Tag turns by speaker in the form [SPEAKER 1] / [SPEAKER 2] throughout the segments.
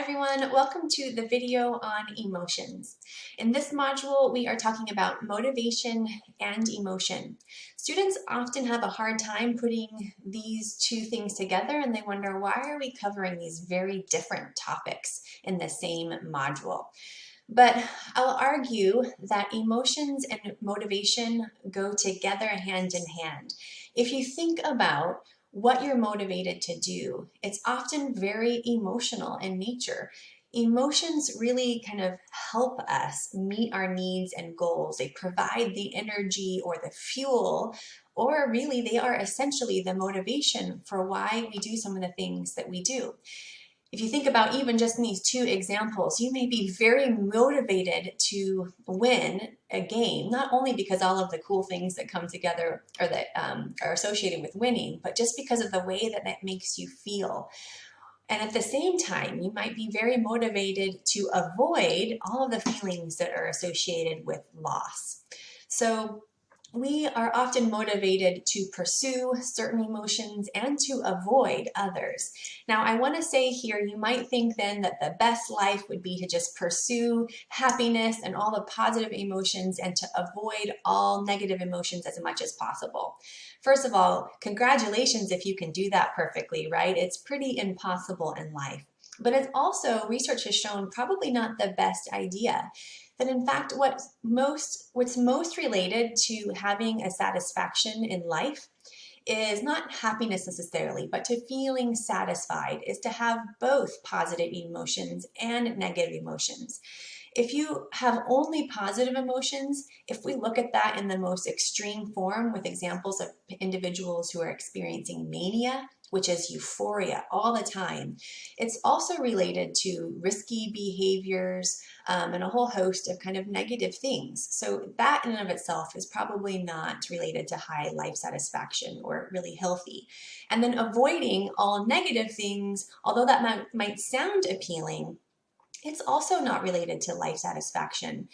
[SPEAKER 1] everyone, welcome to the video on emotions. In this module, we are talking about motivation and emotion. Students often have a hard time putting these two things together and they wonder, why are we covering these very different topics in the same module? But I'll argue that emotions and motivation go together hand in hand. If you think about what you're motivated to do, it's often very emotional in nature. Emotions really kind of help us meet our needs and goals. They provide the energy or the fuel, or really they are essentially the motivation for why we do some of the things that we do. If you think about even just in these two examples, you may be very motivated to win a game, not only because all of the cool things that come together or that are associated with winning, but just because of the way that that makes you feel. And at the same time, you might be very motivated to avoid all of the feelings that are associated with loss. So we are often motivated to pursue certain emotions and to avoid others. Now, I want to say here, you might think then that the best life would be to just pursue happiness and all the positive emotions and to avoid all negative emotions as much as possible. First of all, congratulations if you can do that perfectly, right? It's pretty impossible in life. But it's also, research has shown, probably not the best idea. That in fact, what's most related to having a satisfaction in life is not happiness necessarily, but to feeling satisfied, is to have both positive emotions and negative emotions. If you have only positive emotions, if we look at that in the most extreme form with examples of individuals who are experiencing mania, which is euphoria all the time, it's also related to risky behaviors and a whole host of kind of negative things. So that in and of itself is probably not related to high life satisfaction or really healthy. And then avoiding all negative things, although that might sound appealing, it's also not related to life satisfaction.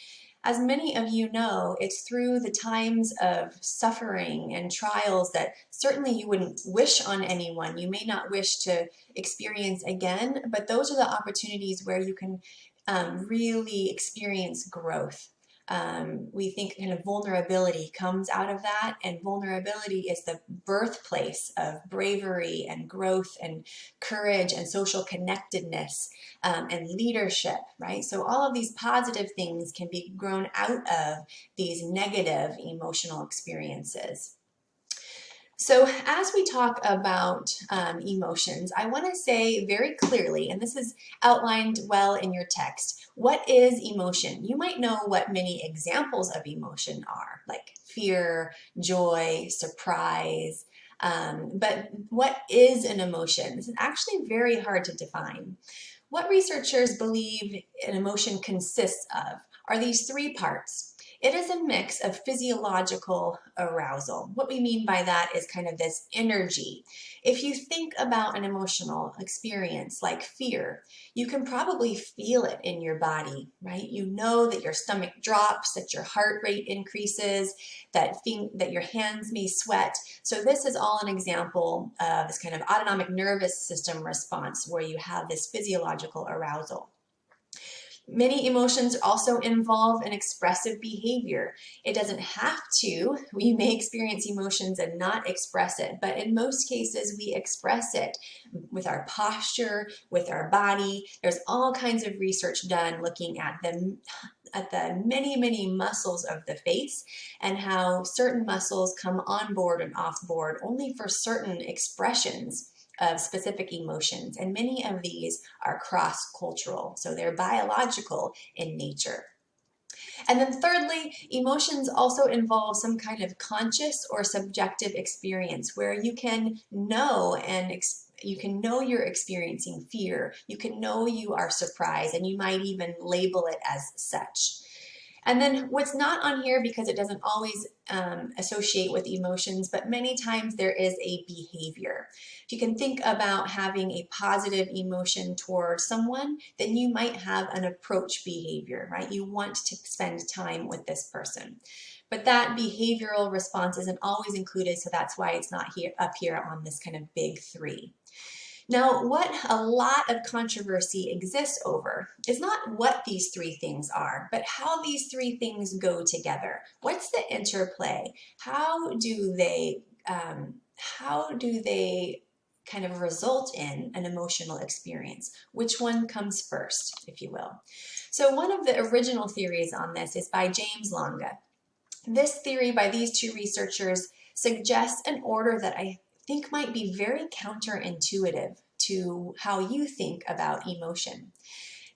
[SPEAKER 1] As many of you know, it's through the times of suffering and trials that certainly you wouldn't wish on anyone. You may not wish to experience again, but those are the opportunities where you can really experience growth. We think kind of vulnerability comes out of that, and vulnerability is the birthplace of bravery and growth and courage and social connectedness and leadership, right? So all of these positive things can be grown out of these negative emotional experiences. So as we talk about emotions, I want to say very clearly, and this is outlined well in your text, what is emotion? You might know what many examples of emotion are, like fear, joy, surprise, but what is an emotion? This is actually very hard to define. What researchers believe an emotion consists of are these three parts. It is a mix of physiological arousal. What we mean by that is kind of this energy. If you think about an emotional experience like fear, you can probably feel it in your body, right? You know that your stomach drops, that your heart rate increases, that your hands may sweat. So this is all an example of this kind of autonomic nervous system response where you have this physiological arousal. Many emotions also involve an expressive behavior. It doesn't have to. We may experience emotions and not express it, but in most cases we express it with our posture, with our body. There's all kinds of research done looking at the many muscles of the face and how certain muscles come on board and off board only for certain expressions of specific emotions, and many of these are cross-cultural, so they're biological in nature. And then thirdly, emotions also involve some kind of conscious or subjective experience where you can know you're experiencing fear, you can know you are surprised, and you might even label it as such. And then what's not on here, because it doesn't always associate with emotions, but many times there is a behavior. If you can think about having a positive emotion towards someone, then you might have an approach behavior, right? You want to spend time with this person. But that behavioral response isn't always included, so that's why it's not up here on this kind of big three. Now, what a lot of controversy exists over is not what these three things are, but how these three things go together. What's the interplay? How do they kind of result in an emotional experience? Which one comes first, if you will? So one of the original theories on this is by James Longa. This theory by these two researchers suggests an order that I think might be very counterintuitive to how you think about emotion.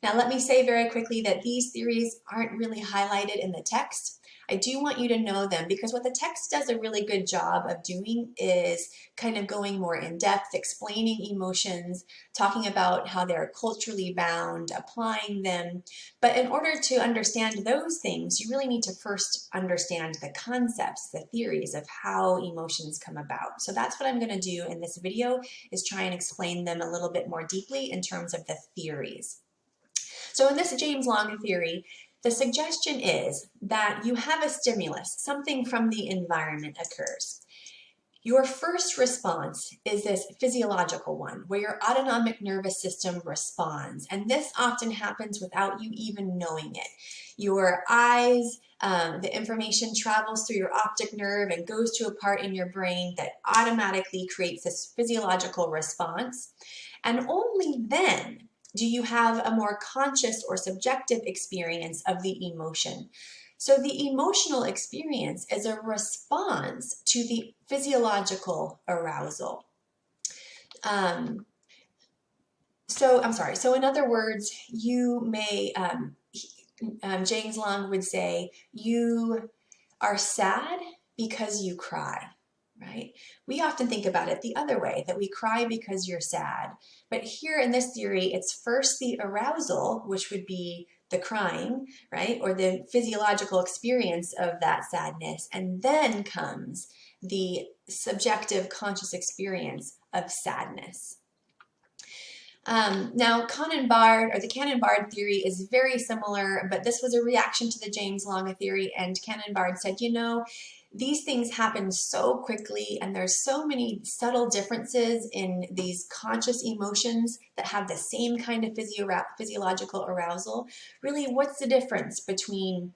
[SPEAKER 1] Now, let me say very quickly that these theories aren't really highlighted in the text. I do want you to know them because what the text does a really good job of doing is kind of going more in depth, explaining emotions, talking about how they're culturally bound, applying them. But in order to understand those things, you really need to first understand the concepts, the theories of how emotions come about. So that's what I'm going to do in this video, is try and explain them a little bit more deeply in terms of the theories. So in this James Longa theory, the suggestion is that you have a stimulus, something from the environment occurs. Your first response is this physiological one, where your autonomic nervous system responds. And this often happens without you even knowing it. Your eyes, the information travels through your optic nerve and goes to a part in your brain that automatically creates this physiological response. And only then do you have a more conscious or subjective experience of the emotion. So the emotional experience is a response to the physiological arousal. So in other words, you may, James Long would say, you are sad because you cry. Right? We often think about it the other way, that we cry because you're sad. But here in this theory, it's first the arousal, which would be the crying, right? Or the physiological experience of that sadness. And then comes the subjective conscious experience of sadness. Now, the Cannon-Bard theory is very similar, but this was a reaction to the James Longa theory. And Cannon-Bard said, you know, these things happen so quickly and there's so many subtle differences in these conscious emotions that have the same kind of physiological arousal. Really, what's the difference between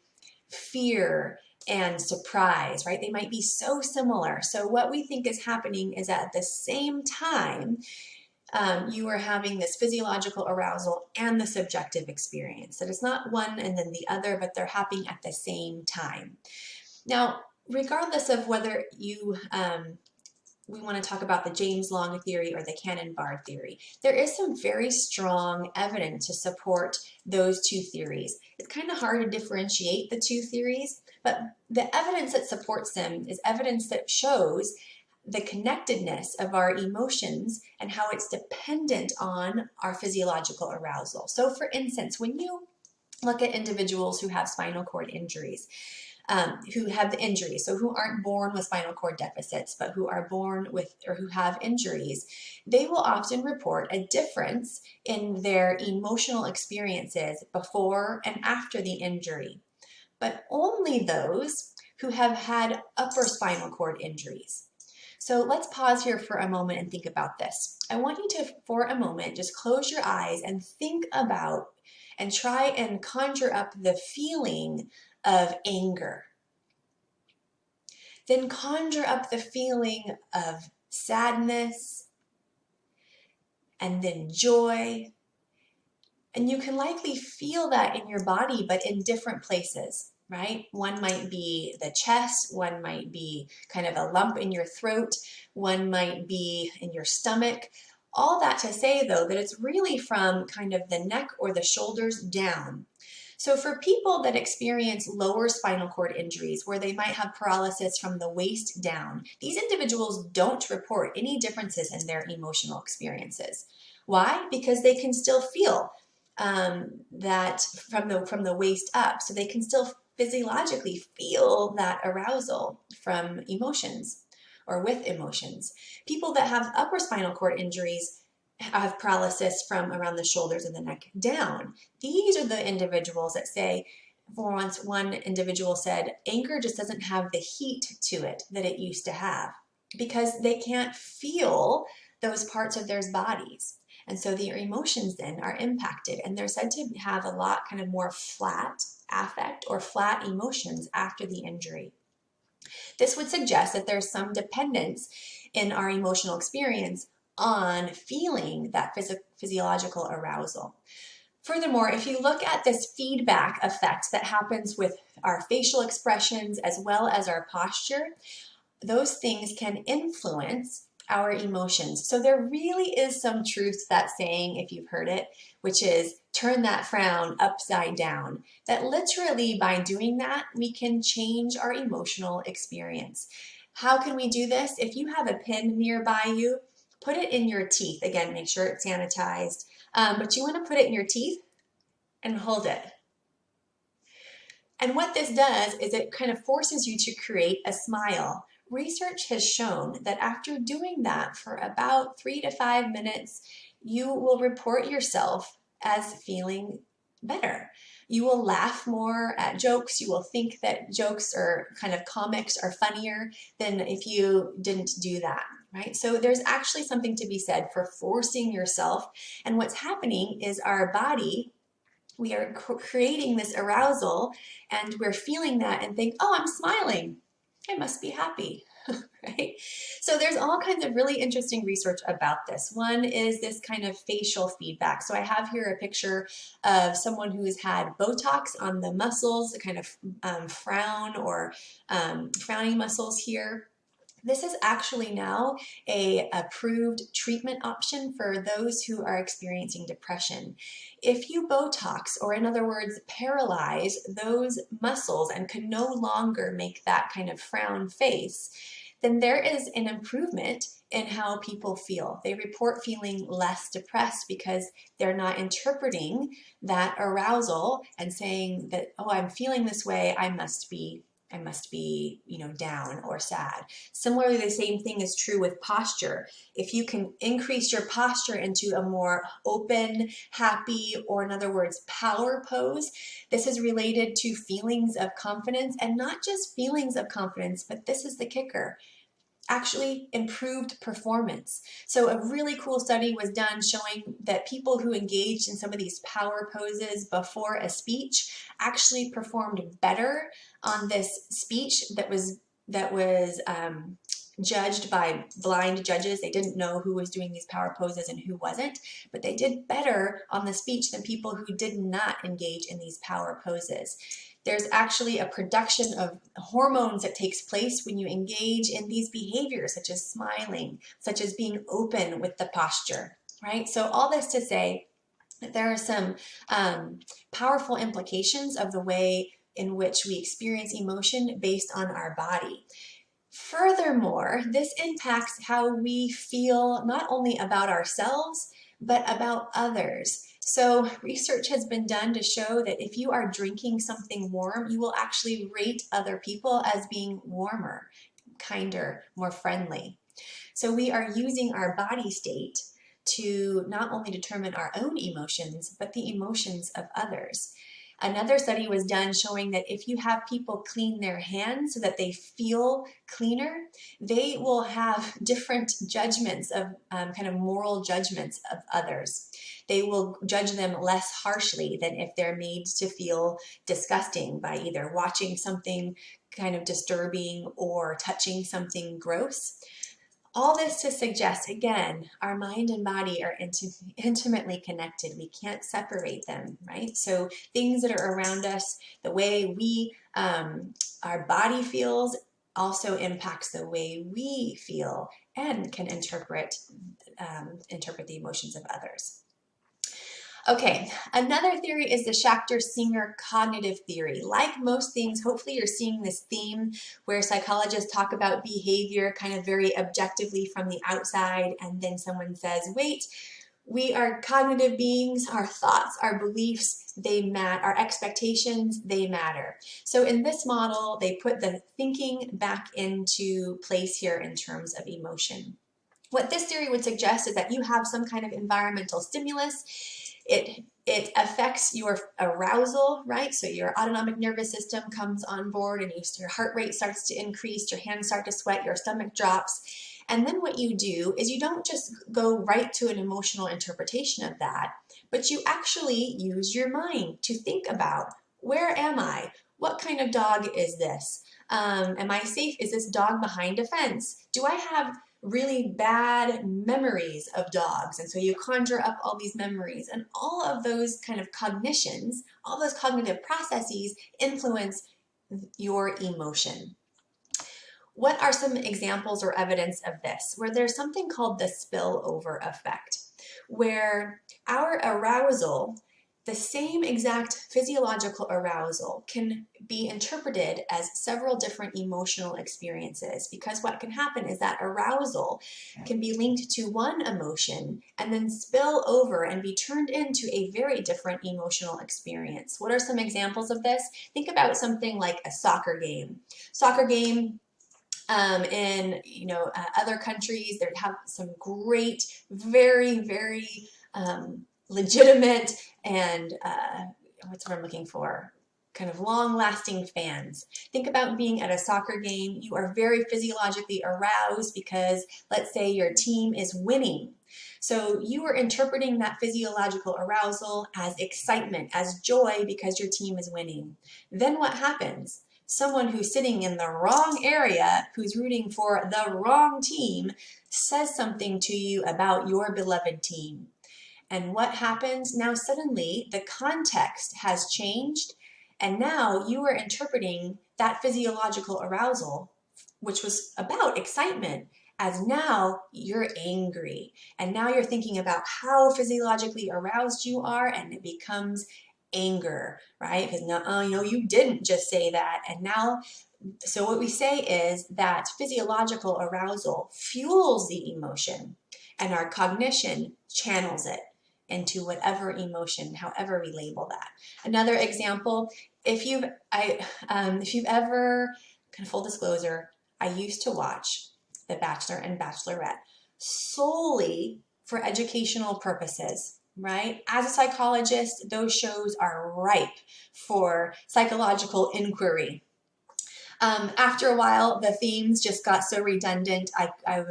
[SPEAKER 1] fear and surprise, right? They might be so similar. So what we think is happening is at the same time, you are having this physiological arousal and the subjective experience. That it's not one and then the other, but they're happening at the same time. Now, regardless of whether we want to talk about the James Longa theory or the Cannon-Bard theory, there is some very strong evidence to support those two theories. It's kind of hard to differentiate the two theories, but the evidence that supports them is evidence that shows the connectedness of our emotions and how it's dependent on our physiological arousal. So for instance, when you look at individuals who have spinal cord injuries, who have the injuries, so who aren't born with spinal cord deficits, but who are born with or who have injuries, they will often report a difference in their emotional experiences before and after the injury, but only those who have had upper spinal cord injuries. So let's pause here for a moment and think about this. I want you to, for a moment, just close your eyes and think about and try and conjure up the feeling of anger. Then conjure up the feeling of sadness and then joy. And you can likely feel that in your body, but in different places, right? One might be the chest, one might be kind of a lump in your throat, one might be in your stomach. All that to say, though, that it's really from kind of the neck or the shoulders down. So for people that experience lower spinal cord injuries where they might have paralysis from the waist down, these individuals don't report any differences in their emotional experiences. Why? Because they can still feel that from the waist up. So they can still physiologically feel that arousal from emotions or with emotions. People that have upper spinal cord injuries have paralysis from around the shoulders and the neck down. These are the individuals that say, for once one individual said, anger just doesn't have the heat to it that it used to have because they can't feel those parts of their bodies. And so their emotions then are impacted, and they're said to have a lot kind of more flat affect or flat emotions after the injury. This would suggest that there's some dependence in our emotional experience on feeling that physiological arousal. Furthermore, if you look at this feedback effect that happens with our facial expressions as well as our posture, those things can influence our emotions. So there really is some truth to that saying, if you've heard it, which is turn that frown upside down. That literally by doing that, we can change our emotional experience. How can we do this? If you have a pin nearby you, put it in your teeth. Again, make sure it's sanitized, but you want to put it in your teeth and hold it. And what this does is it kind of forces you to create a smile. Research has shown that after doing that for about 3 to 5 minutes, you will report yourself as feeling better. You will laugh more at jokes. You will think that jokes or kind of comics are funnier than if you didn't do that, right? So there's actually something to be said for forcing yourself. And what's happening is our body, we are creating this arousal and we're feeling that and think, oh, I'm smiling. I must be happy, right? So there's all kinds of really interesting research about this. One is this kind of facial feedback. So I have here a picture of someone who's had Botox on the muscles, the kind of frown or frowning muscles here. This is actually now an approved treatment option for those who are experiencing depression. If you Botox, or in other words, paralyze those muscles and can no longer make that kind of frown face, then there is an improvement in how people feel. They report feeling less depressed because they're not interpreting that arousal and saying that, oh, I'm feeling this way, I must be, down or sad. Similarly, the same thing is true with posture. If you can increase your posture into a more open, happy, or in other words, power pose, this is related to feelings of confidence, and not just feelings of confidence, but this is the kicker. Actually improved performance. So a really cool study was done showing that people who engaged in some of these power poses before a speech actually performed better on this speech that was judged by blind judges. They didn't know who was doing these power poses and who wasn't, but they did better on the speech than people who did not engage in these power poses. There's actually a production of hormones that takes place when you engage in these behaviors, such as smiling, such as being open with the posture, right? So all this to say that there are some powerful implications of the way in which we experience emotion based on our body. Furthermore, this impacts how we feel not only about ourselves, but about others. So research has been done to show that if you are drinking something warm, you will actually rate other people as being warmer, kinder, more friendly. So we are using our body state to not only determine our own emotions, but the emotions of others. Another study was done showing that if you have people clean their hands so that they feel cleaner, they will have different judgments of kind of moral judgments of others. They will judge them less harshly than if they're made to feel disgusting by either watching something kind of disturbing or touching something gross. All this to suggest, again, our mind and body are intimately connected. We can't separate them, right? So things that are around us, the way our body feels also impacts the way we feel and can interpret the emotions of others. Okay, another theory is the Schachter-Singer cognitive theory. Like most things, hopefully you're seeing this theme where psychologists talk about behavior kind of very objectively from the outside, and then someone says, wait, we are cognitive beings, our thoughts, our beliefs, they matter, our expectations, they matter. So in this model, they put the thinking back into place here in terms of emotion. What this theory would suggest is that you have some kind of environmental stimulus. It affects your arousal, right? So your autonomic nervous system comes on board and your heart rate starts to increase, your hands start to sweat, your stomach drops. And then what you do is you don't just go right to an emotional interpretation of that, but you actually use your mind to think about, where am I? What kind of dog is this? Am I safe? Is this dog behind a fence? Do I have really bad memories of dogs? And so you conjure up all these memories, and all of those kind of cognitions, all those cognitive processes influence your emotion. What are some examples or evidence of this? Where there's something called the spillover effect, where our arousal, the same exact physiological arousal, can be interpreted as several different emotional experiences, because what can happen is that arousal can be linked to one emotion and then spill over and be turned into a very different emotional experience. What are some examples of this? Think about something like a soccer game. Soccer game, in other countries, they have some great, very, very legitimate and what's what I'm looking for? Kind of long-lasting fans. Think about being at a soccer game. You are very physiologically aroused because, let's say, your team is winning. So you are interpreting that physiological arousal as excitement, as joy, because your team is winning. Then what happens? Someone who's sitting in the wrong area, who's rooting for the wrong team, says something to you about your beloved team. And what happens? Now suddenly the context has changed, and now you are interpreting that physiological arousal, which was about excitement, as now you're angry. And now you're thinking about how physiologically aroused you are, and it becomes anger, right? Because now, you didn't just say that. And now, so what we say is that physiological arousal fuels the emotion, and our cognition channels it into whatever emotion, however we label that. Another example, if you've ever, kind of full disclosure, I used to watch The Bachelor and Bachelorette solely for educational purposes, right? As a psychologist, those shows are ripe for psychological inquiry. After a while, the themes just got so redundant, I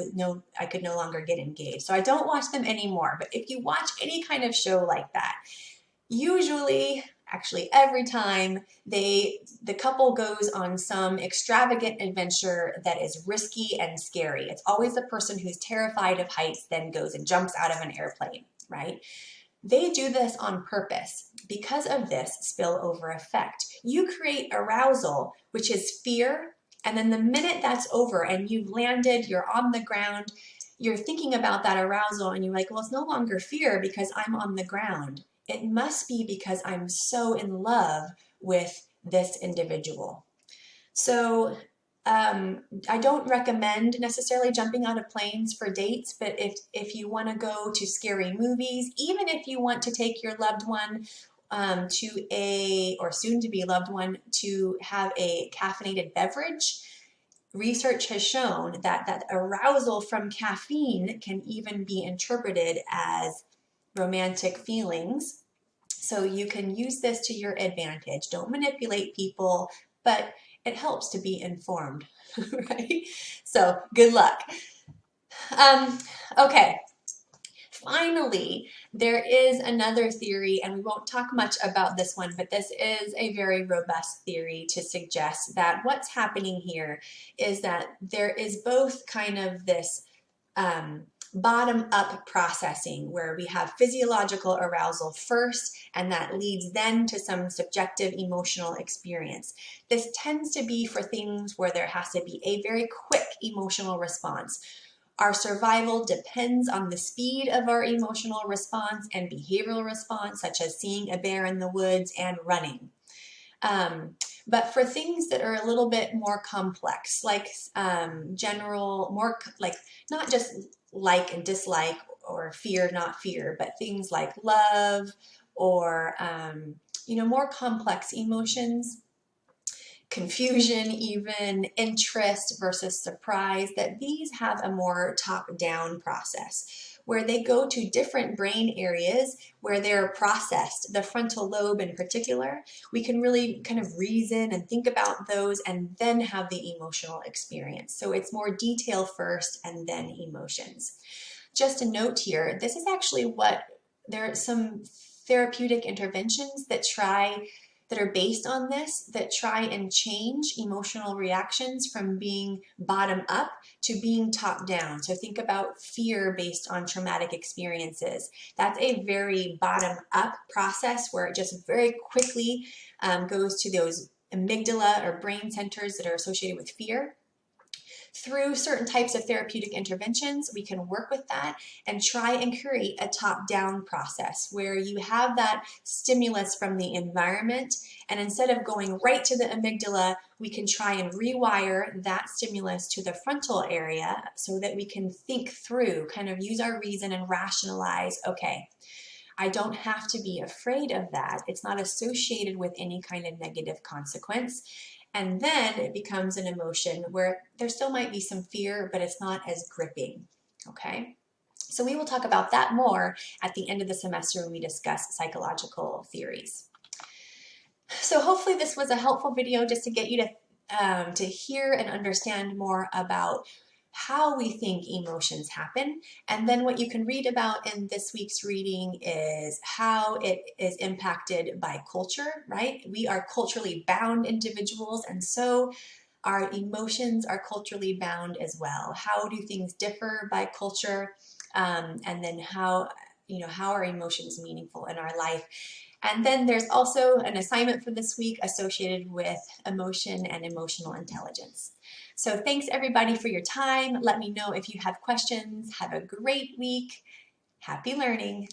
[SPEAKER 1] could no longer get engaged. So I don't watch them anymore. But if you watch any kind of show like that, usually, actually every time, the couple goes on some extravagant adventure that is risky and scary. It's always the person who's terrified of heights then goes and jumps out of an airplane, right? They do this on purpose. Because of this spillover effect, you create arousal, which is fear, and then the minute that's over and you've landed, you're on the ground, you're thinking about that arousal, and you're like, well, it's no longer fear because I'm on the ground. It must be because I'm so in love with this individual. So I don't recommend necessarily jumping out of planes for dates, but if you want to go to scary movies, even if you want to take your loved one or soon-to-be loved one to have a caffeinated beverage, research has shown that arousal from caffeine can even be interpreted as romantic feelings. So you can use this to your advantage. Don't manipulate people, but it helps to be informed, right? So good luck. Okay. Finally, there is another theory, and we won't talk much about this one, but this is a very robust theory to suggest that what's happening here is that there is both kind of this bottom-up processing where we have physiological arousal first, and that leads then to some subjective emotional experience. This tends to be for things where there has to be a very quick emotional response. Our survival depends on the speed of our emotional response and behavioral response, such as seeing a bear in the woods and running. But for things that are a little bit more complex, like not just like and dislike or fear, not fear, but things like love or, more complex emotions, confusion, even interest versus surprise, that these have a more top-down process where they go to different brain areas where they're processed, the frontal lobe in particular. We can really kind of reason and think about those and then have the emotional experience. So it's more detail first and then emotions. Just a note here, this is actually there are some therapeutic interventions that are based on this, that try and change emotional reactions from being bottom up to being top down. So think about fear based on traumatic experiences. That's a very bottom up process where it just very quickly goes to those amygdala or brain centers that are associated with fear. Through certain types of therapeutic interventions, we can work with that and try and create a top-down process where you have that stimulus from the environment, and instead of going right to the amygdala, we can try and rewire that stimulus to the frontal area so that we can think through, kind of use our reason and rationalize, okay, I don't have to be afraid of that. It's not associated with any kind of negative consequence. And then it becomes an emotion where there still might be some fear, but it's not as gripping, okay? So we will talk about that more at the end of the semester when we discuss psychological theories. So hopefully this was a helpful video just to get you to hear and understand more about how we think emotions happen. And then what you can read about in this week's reading is how it is impacted by culture, right? We are culturally bound individuals, and so our emotions are culturally bound as well. How do things differ by culture? And then how are emotions meaningful in our life? And then there's also an assignment for this week associated with emotion and emotional intelligence. So thanks everybody for your time. Let me know if you have questions. Have a great week. Happy learning.